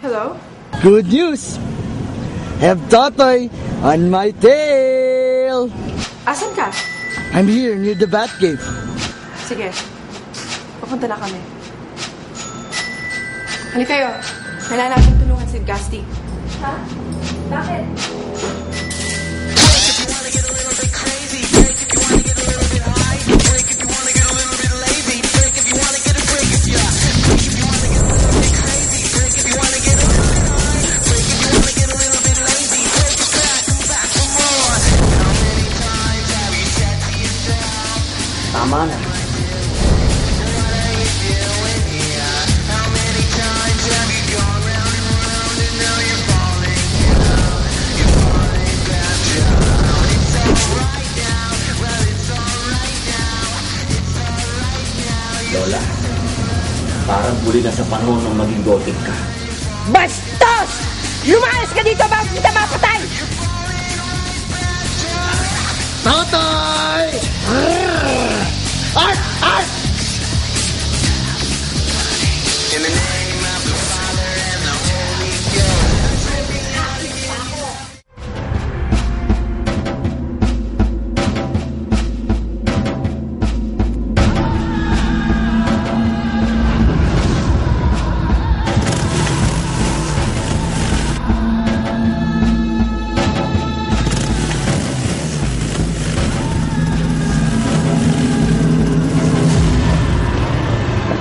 Hello? Good news! Have Totoy on my tail! Asan ka? I'm here near the Batcave. Sige. Papunta na kami. Halika kayo. Kailangan natin tulungan si Gusty. Ha? Bakit? Tama na. Lola, parang huli na sa panahon ng maging gothic ka. Bastos! Lumayas ka dito bago kita mapatay! Totoy! Art! Art! In the name of the Father and the Holy Ghost.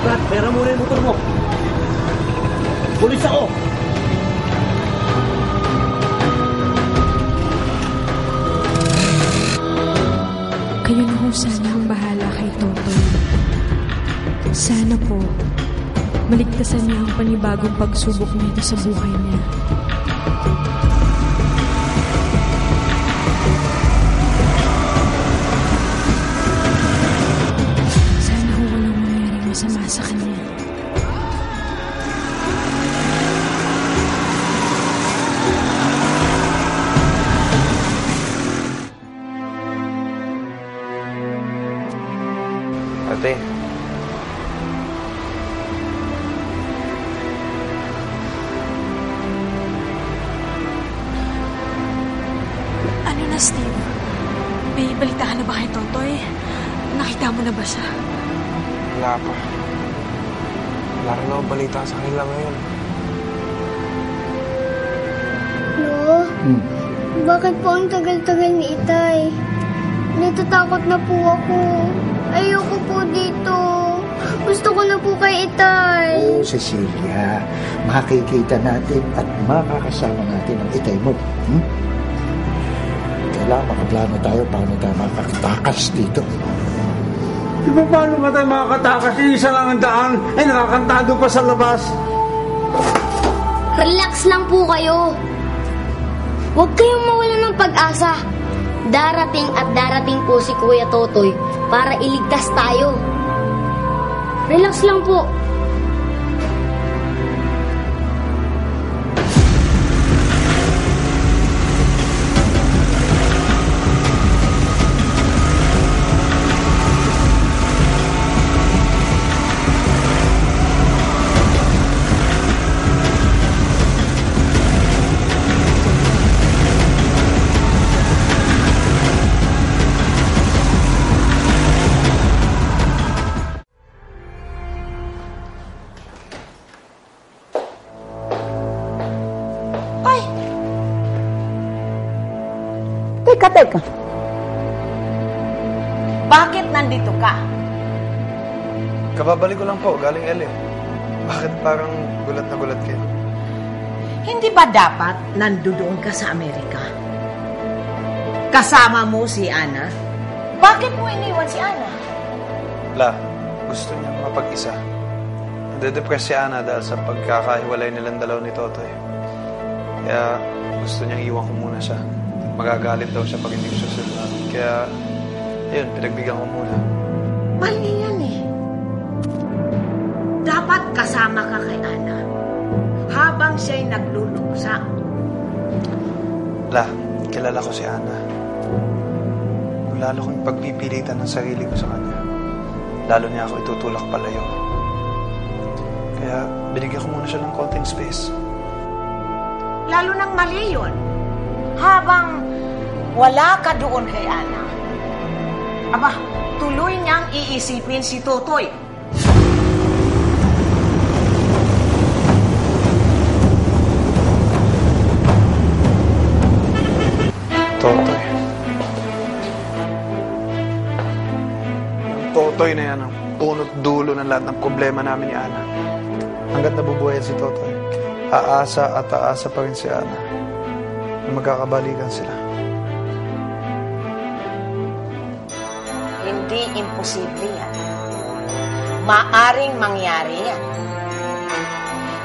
Brad, pera muna yung motor mo. Pulis ako! Kayo na ho sana ang bahala kay Totoy. Sana po, maligtasan niya ang panibagong pagsubok nito sa buhay niya. Sana ho walang mangyaring masama sa kanya. Ate. Ano na, Steve? May balita ka na ba kay Totoy? Nakita mo na ba siya? Wala pa. Wala rin akong balita sa kanila ngayon. Lo, bakit po ang tagal-tagal ni Itay? Natatakot na po ako. Ayoko po dito. Gusto ko na po kay Itay. Oo, Cecilia. Makikita natin at makakasama natin ang Itay mo. Kailangan makaplano tayo paano tayo makakatakas dito. Di ba paano ba tayo makakatakas? Isa lang ang daan. Ay, nakakantado pa sa labas. Relax lang po kayo. Huwag kayong mawalan ng pag-asa. Darating at darating po si Kuya Totoy para iligtas tayo. Relax lang po. Teka. Bakit nandito ka? Kababalik ko lang po, galing LA. Bakit parang gulat na gulat kayo? Hindi ba dapat nandoon ka sa Amerika? Kasama mo si Ana? Bakit mo iniwan si Ana? La, gusto niya mapag-isa. Nade-depress si Ana dahil sa pagkakahiwalay nilang dalaw ni Totoy. Kaya gusto niyang iwan ko muna siya. Magagalit daw siya pag hindi ko siya sunod. Kaya, ayun, pinagbigyan ko muna. Mali yan eh. Dapat kasama ka kay Ana habang siya'y nagluluksa. La, kilala ko si Ana. Lalo kong pagpipilitan ng sarili ko sa kanya. Lalo niya ako itutulak palayo. Kaya binigyan ko muna siya ng konting space. lalo nang mali yun. Habang wala ka doon kay Ana, aba, tuloy niyang iisipin si Totoy. Totoy. Ang Totoy na yan ang punot dulo ng lahat ng problema namin ni Ana. Hanggat nabubuhay si Totoy, aasa at aasa pa rin si Ana na magkakabalikan sila. Hindi imposible yan. Maaring mangyari yan.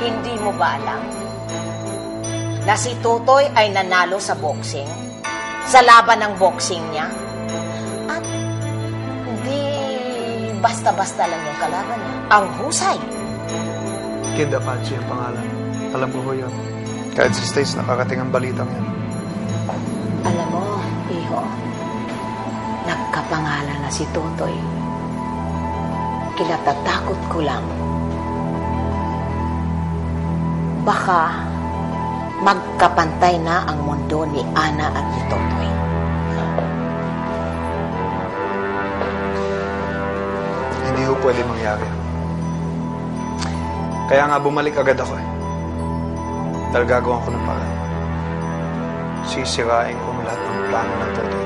Hindi mo ba alam na si Totoy ay nanalo sa boxing? Sa laban ng boxing niya? At hindi basta-basta lang yung kalaban niya. Ang husay. Kid Apache ang pangalan. Alam ko ho yun. Kahit sa States, nakakating ang balitang yan. Alam mo, iho, nagkapangalan na si Totoy. Kinatatakot ko lang. Baka magkapantay na ang mundo ni Ana at ni Totoy. Hindi ho pwede mangyari. Kaya nga bumalik agad ako eh. Dahil gagawin ko ng paraan. Sisirain ko ang lahat ng plano ng Totoy.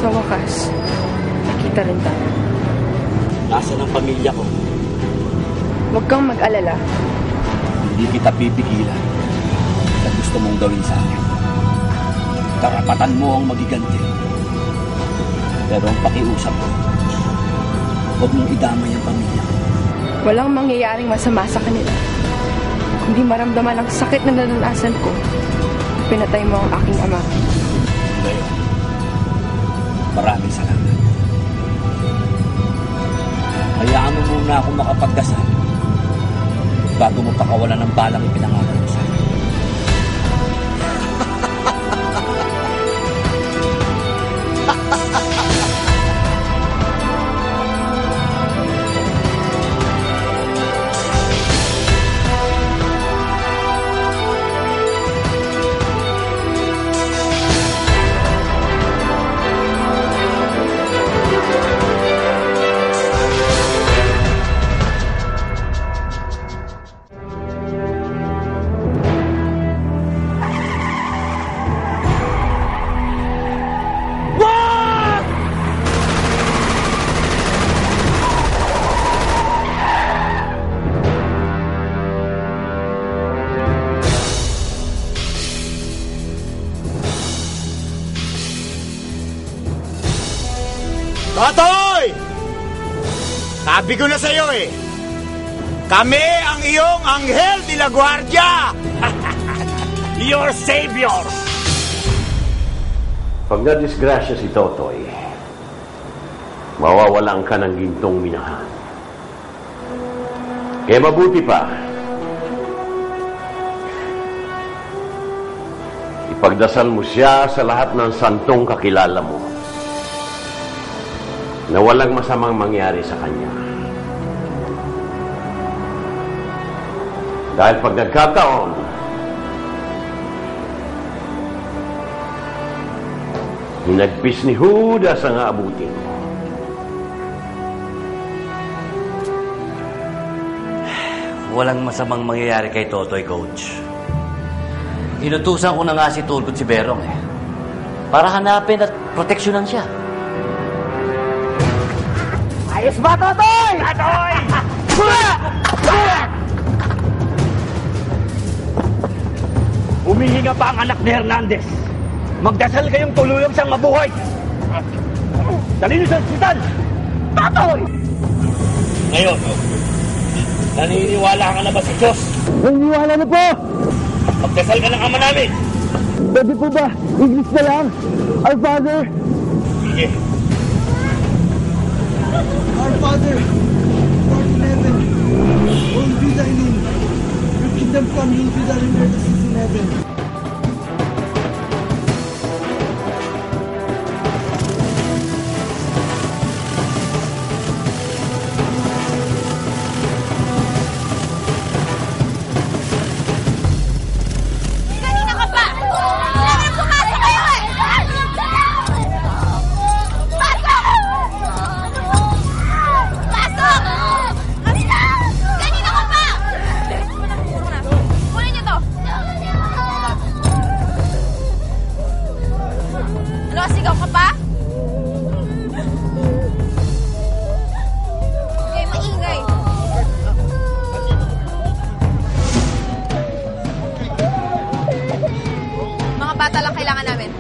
Sa wakas, nakita rin tayo. Nasaan ang pamilya ko? Huwag kang mag-alala. Hindi kita pipigilan sa gusto mong gawin sa akin. Karapatan mo ang magiganti. Pero ang pakiusap ko, huwag mong idamay ang pamilya ko. Walang mangyayaring masama sa kanila. Kundi maramdaman ang sakit na naranasan ko. Pinatay mo ang aking ama. Ngayon, maraming salamat. Hayaan mo muna ako makapagdasal bago mo pakawalan ng balang ipinangalan mo sa akin. Totoy! Sabi ko na sa'yo eh, kami ang iyong Anghel de la Guardia! Your savior! Pag na-disgrasya si Totoy, mawawalan ka ng gintong minahan. Kaya mabuti pa, ipagdasal mo siya sa lahat ng santong kakilala mo na walang masamang mangyari sa kanya. Dahil pag nagkataon, hinagpis ni Judas ang aabutin mo. Walang masamang mangyayari kay Totoy, Coach. Inutusan ko na nga si Tulfo at si Berong eh. para hanapin at proteksyonan siya. Ayos ba, Totoy? Totoy! Humihinga pa ang anak ni Hernandez. Magdasal kayong tuluyang siyang mabuhay. Dali niyo sa ospital! Totoy! Ngayon, naniniwala ka na ba sa Diyos? Naniniwala na po! Magdasal ka ng ama namin! Pwede po ba? English na lang? Our Father! Sige. Our Father, who art in heaven, hallowed be thy name. Your kingdom come, your will be done on earth as it is in heaven. Sigaw ka pa? Okay, maingay. Mga bata lang kailangan namin.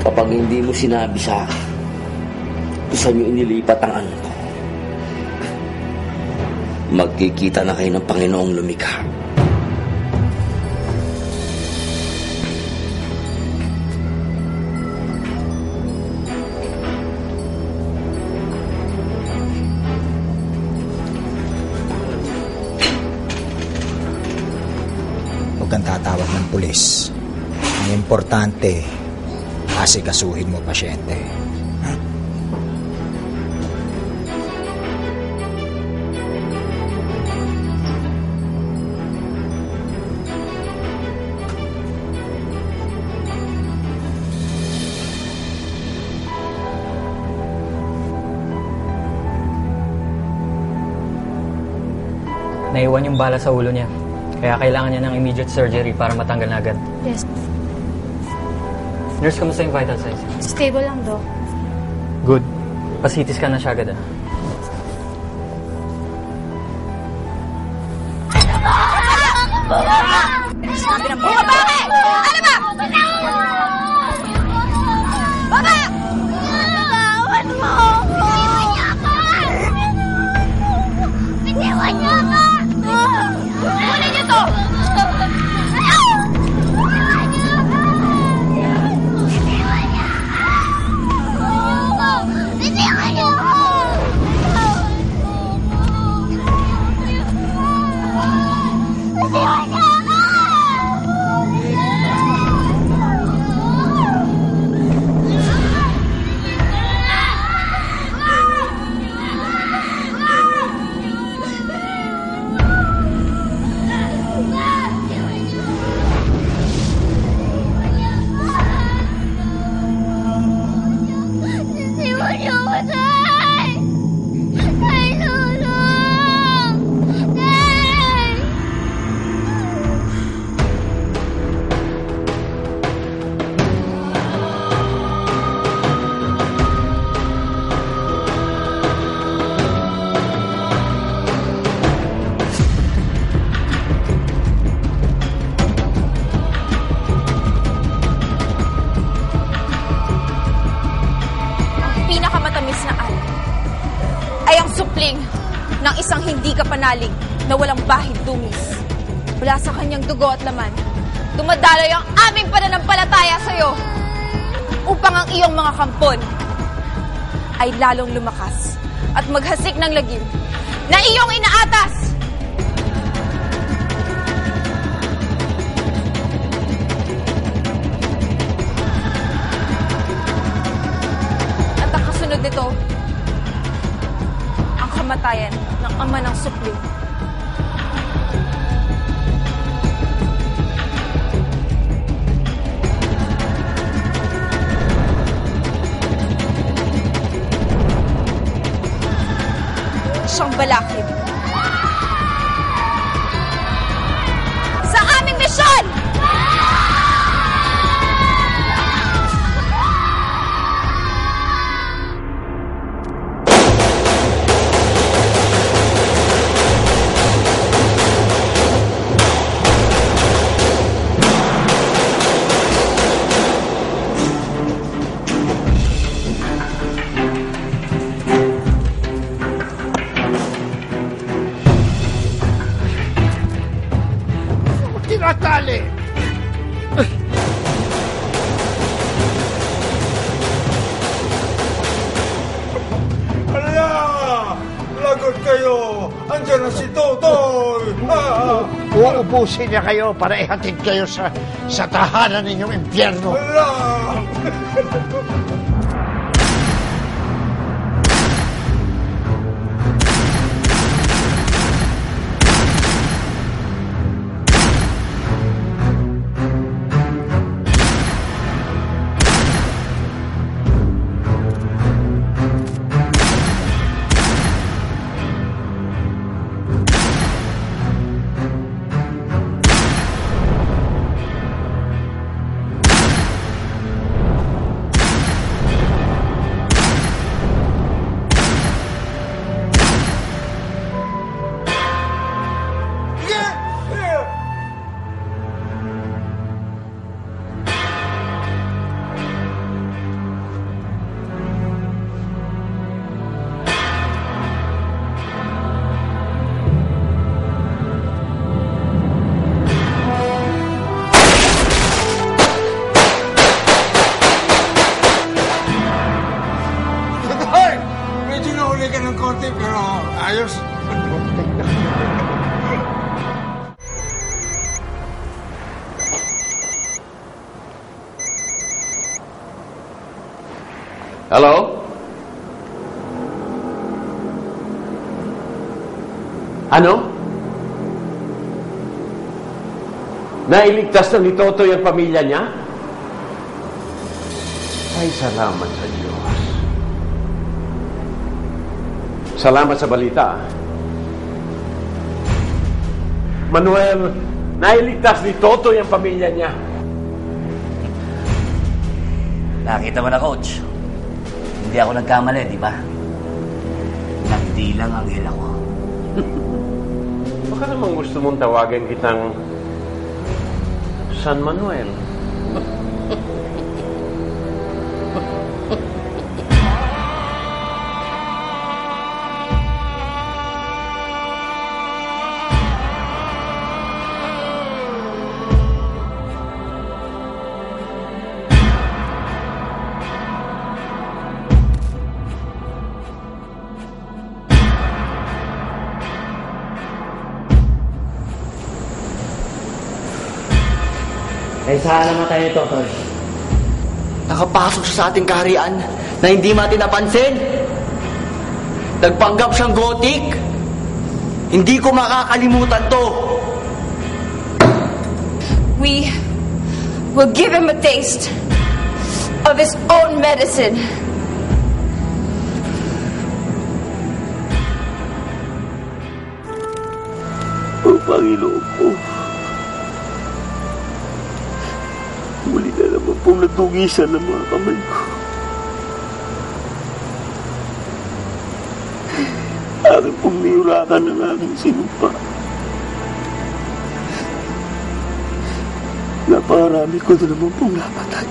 Kapag hindi mo sinabi sa akin kung saan nyo inilipat ang anak ko, magkikita na kayo ng Panginoong lumikha. Huwag kang tatawag ng pulis. Ang importante, asikasuhin mo pasyente. Naiwan yung bala sa ulo niya. Kaya kailangan niya ng immediate surgery para matanggal na agad. Yes. Nurse, kamusta yung vital signs? Stable lang, Doc. Good. Pa-CT scan na siya agad, Sabi ng buka, bakit? Ano ba? Baba! Bawat mo ako! Bitiwan niyo ako! Kunin niyo to! ng isang hindi kapanalig na walang bahid dungis. Mula sa kanyang dugo at laman, dumadaloy ang aming pananampalataya sa'yo upang ang iyong mga kampon ay lalong lumakas at maghasik ng lagim na iyong inaatas. At ang kasunod nito, ang kamatayan ng ama ng supling. Siyang balakid sa aming misyon! Tinatali! Hala! Lagot kayo! Andiyan na si Totoy! Uubusin niya kayo para ihatid kayo sa tahanan ninyong impyerno. Hala! Pero ayos. Hello? Ano? Nailigtas na ni Totoy ang pamilya niya? Ay, salamat sa Diyos. Salamat sa balita. Manuel, nailigtas ni Totoy ang pamilya niya. Nakita mo na, Coach. Hindi ako nagkamali, di ba? Nagdilang ang hila ko. Baka naman gusto mong tawagan kitang San Manuel. Ay, saan naman tayo, Totoy? Nakapasok siya sa ating kaharian na hindi natin napansin. Nagpanggap siyang gotik. Hindi ko makakalimutan to. We will give him a taste of his own medicine. O Panginoon ko, muli na naman pong natugisan ng mga kamay ko. Aking pong niurakan ng aking sinumpa. Napakarami ko na naman pong napatay.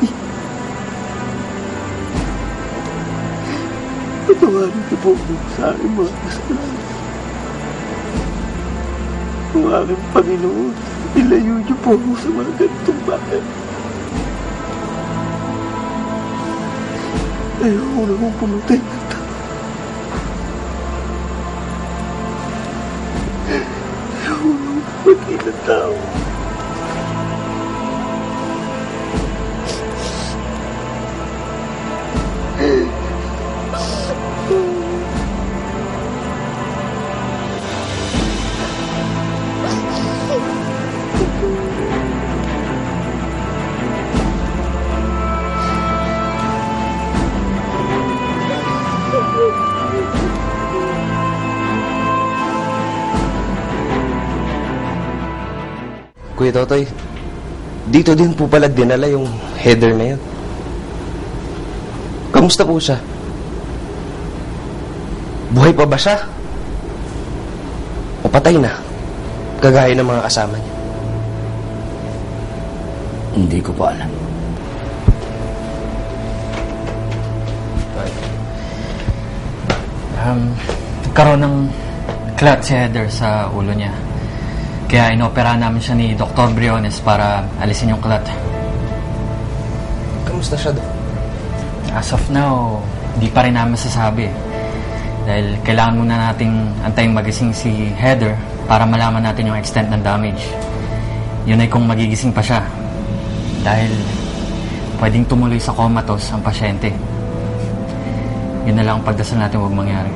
Patawarin niyo po sa aking mga kasalanan. Ang aking Panginoon, ilayo niyo po ako sa mga ganitong bagay. Ayoko na kong pumatay ng tao. Ayoko na kong pumatay ng tao. Kuya Totoy, dito din po pala dinala yung header na yun. Kamusta po siya? Buhay pa ba siya? O patay na? Kagaya ng mga kasama niya? Hindi ko pa alam. Karoon ng clot si Heather sa ulo niya. Kaya inopera namin siya ni Dr. Briones para alisin yung clot. Kamusta siya doon? As of now, di pa rin namin masasabi. Dahil kailangan muna nating antayin magising si Heather para malaman natin yung extent ng damage. Yun ay kung magigising pa siya. Dahil pwedeng tumuloy sa comatose ang pasyente. Yun na lang ang pagdasal natin huwag mangyari.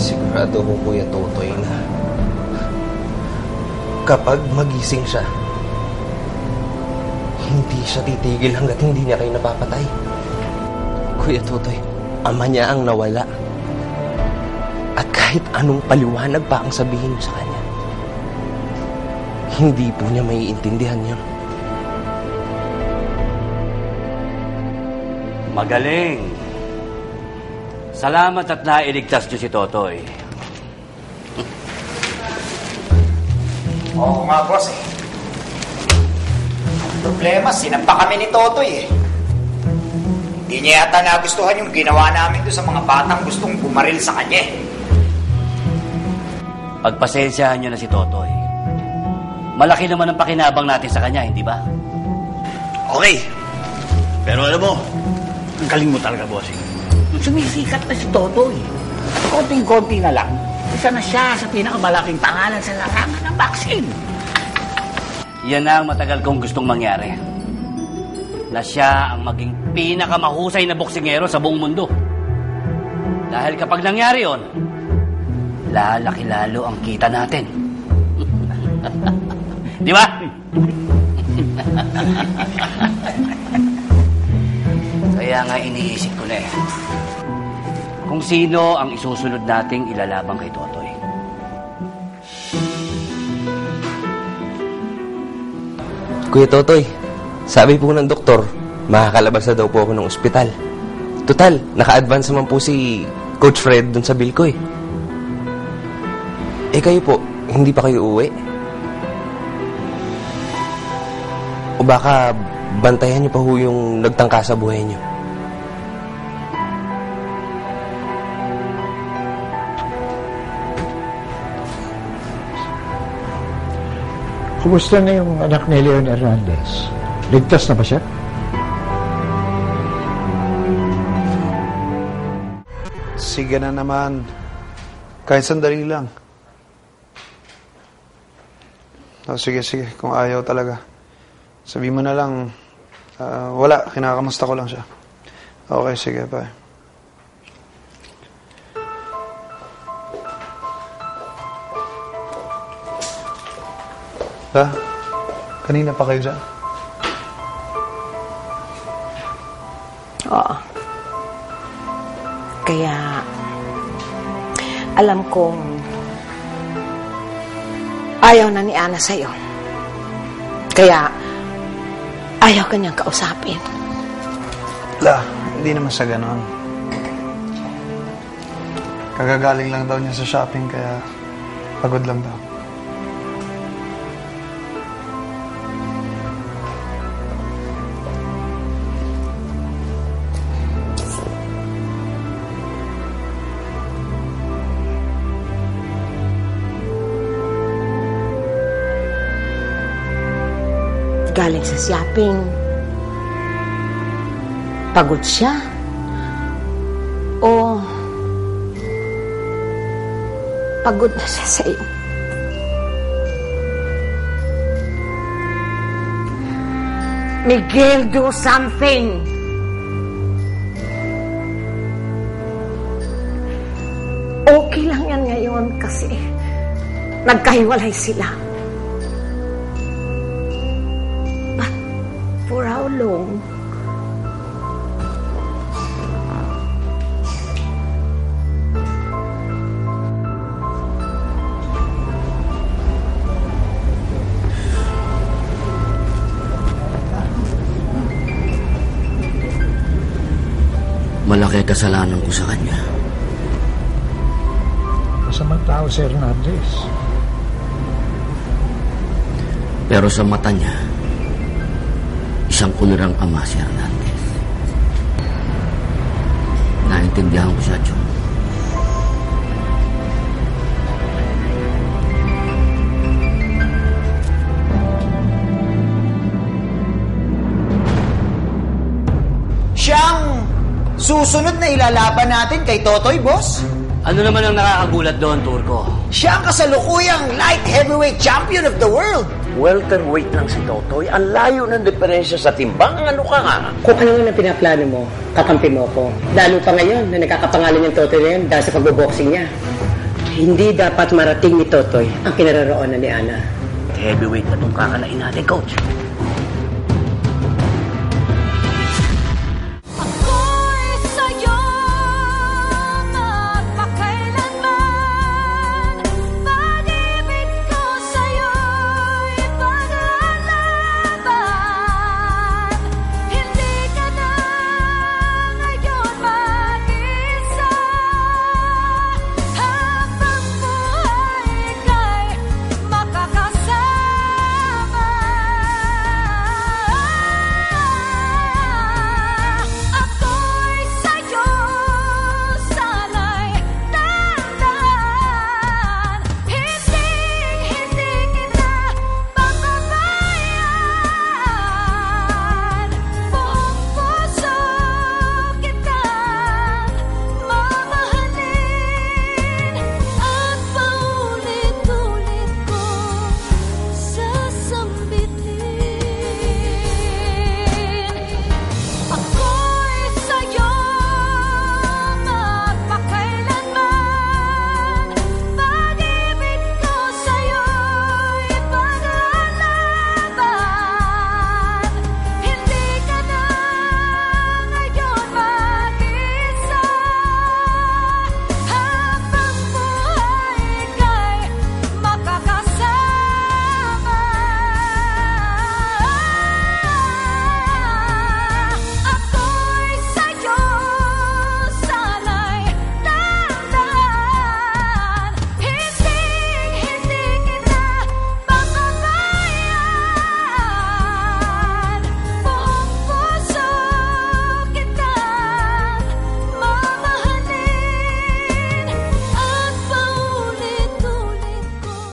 Sigurado ko, Kuya Totoy, na kapag magising siya, hindi siya titigil hanggat hindi niya kayo napapatay. Kuya Totoy, ama niya ang nawala. At kahit anong paliwanag pa ang sabihin sa kanya, hindi po niya maiintindihan yun. Magaling. Salamat at nailigtas niyo si Totoy. Oo nga, boss eh. Ang problema, sinampa kami ni Totoy eh. Hindi niya yata nagustuhan yung ginawa namin doon sa mga batang gustong bumaril sa kanya. Pagpasensyahan niyo na si Totoy. Malaki naman ang pakinabang natin sa kanya, hindi ba? Okay. Pero alam mo, ang galing mo talaga, boss eh. Sumisikat na si Totoy. At konting-konti na lang, isa na siya sa pinakamalaking pangalan sa larangan ng vaccine. Yan na ang matagal kong gustong mangyari. Na siya ang maging pinakamahusay na boksingero sa buong mundo. Dahil kapag nangyari yon, lalaki lalo ang kita natin. Di ba? Kaya nga iniisip ko na eh. Kung sino ang isusunod nating ilalabang kay Totoy. Kuya Totoy, sabi po ng doktor, makakalabas na daw po ako ng ospital. Total, naka-advance naman po si Coach Fred dun sa bill ko eh. Eh kayo po, hindi pa kayo uwi? O baka bantayan niyo pa ho yung nagtangka sa buhay niyo? Kumusta na yung anak ni Leon Hernandez? Ligtas na ba siya? Sige na naman. Kahit sandali lang. Sige. Kung ayaw talaga. Sabi mo na lang, wala. Kinakamusta ko lang siya. Okay, sige. Bye. Kanina pa kayo dyan? Oo. Kaya, alam kong ayaw na ni Ana sa'yo. Kaya, ayaw ka niyang kausapin. Hindi naman sa ganon. Kagagaling lang daw niya sa shopping, kaya pagod lang daw. galing sa shopping. Pagod siya. O pagod na siya sa iyo. Miguel, do something! Okay lang yan ngayon kasi nagkahiwalay sila. But for how long? Malaki kasalanan ko sa kanya. Masamang tao si Hernandez. Pero sa mata niya, isang kulirang ama si Hernandez. Naintindihan ko siya, Chong. Siyang susunod na ilalaban natin kay Totoy, boss. Ano naman ang nakakagulat doon, Turco? Siya ang kasalukuyang light heavyweight champion of the world. Welterweight lang si Totoy. Ang layo ng diferensya sa timbang. Ano ka nga? Kung ano nga pinaplano mo, kakampi mo ko. Lalo pa ngayon na nagkakapangalan yung Totoy na yun dahil sa pagboboxing niya. Hindi dapat marating ni Totoy ang kinaroroonan ni Ana. Heavyweight na itong kakalain natin, Coach.